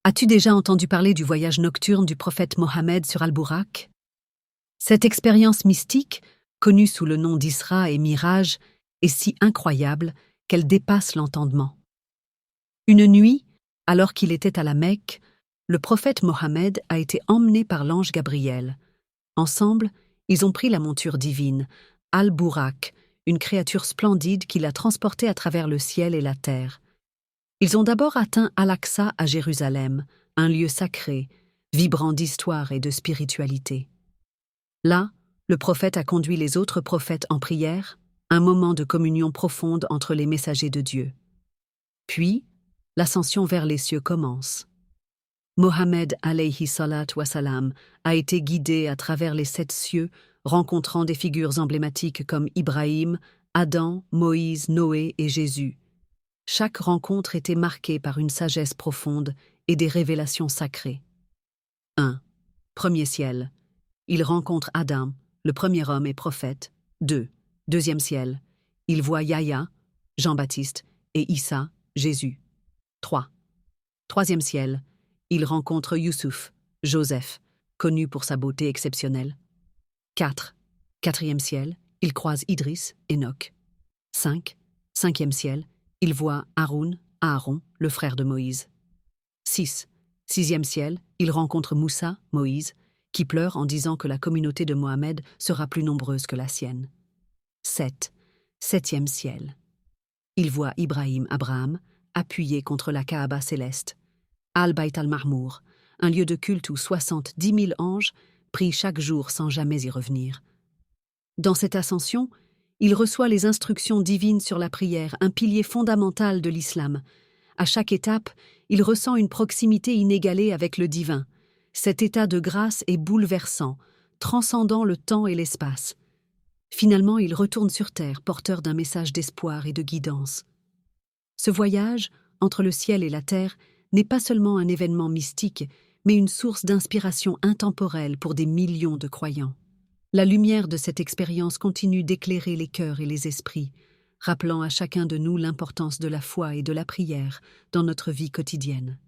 As-tu déjà entendu parler du voyage nocturne du prophète Mohammed sur Al-Buraq? Cette expérience mystique, connue sous le nom d'Isra et Miraj, est si incroyable qu'elle dépasse l'entendement. Une nuit, alors qu'il était à la Mecque, le prophète Mohammed a été emmené par l'ange Gabriel. Ensemble, ils ont pris la monture divine, Al-Buraq, une créature splendide qui l'a transporté à travers le ciel et la terre. Ils ont d'abord atteint Al-Aqsa à Jérusalem, un lieu sacré, vibrant d'histoire et de spiritualité. Là, le prophète a conduit les autres prophètes en prière, un moment de communion profonde entre les messagers de Dieu. Puis, l'ascension vers les cieux commence. Mohammed alayhi salat wa salam a été guidé à travers les 7 cieux, rencontrant des figures emblématiques comme Ibrahim, Adam, Moïse, Noé et Jésus. Chaque rencontre était marquée par une sagesse profonde et des révélations sacrées. 1. Premier ciel. Il rencontre Adam, le premier homme et prophète. 2. Deuxième ciel. Il voit Yahya, Jean-Baptiste, et Issa, Jésus. 3. Troisième ciel. Il rencontre Youssouf, Joseph, connu pour sa beauté exceptionnelle. 4. Quatrième ciel. Il croise Idriss, Enoch. 5. Cinquième ciel. Il voit Aaron, le frère de Moïse. 6. Sixième ciel, il rencontre Moussa, Moïse, qui pleure en disant que la communauté de Mohammed sera plus nombreuse que la sienne. 7. Septième ciel. Il voit Ibrahim, Abraham, appuyé contre la Kaaba céleste. Al-Bayt al-Mahmour, un lieu de culte où 70 000 anges prient chaque jour sans jamais y revenir. Dans cette ascension, il reçoit les instructions divines sur la prière, un pilier fondamental de l'islam. À chaque étape, il ressent une proximité inégalée avec le divin. Cet état de grâce est bouleversant, transcendant le temps et l'espace. Finalement, il retourne sur terre, porteur d'un message d'espoir et de guidance. Ce voyage, entre le ciel et la terre, n'est pas seulement un événement mystique, mais une source d'inspiration intemporelle pour des millions de croyants. La lumière de cette expérience continue d'éclairer les cœurs et les esprits, rappelant à chacun de nous l'importance de la foi et de la prière dans notre vie quotidienne.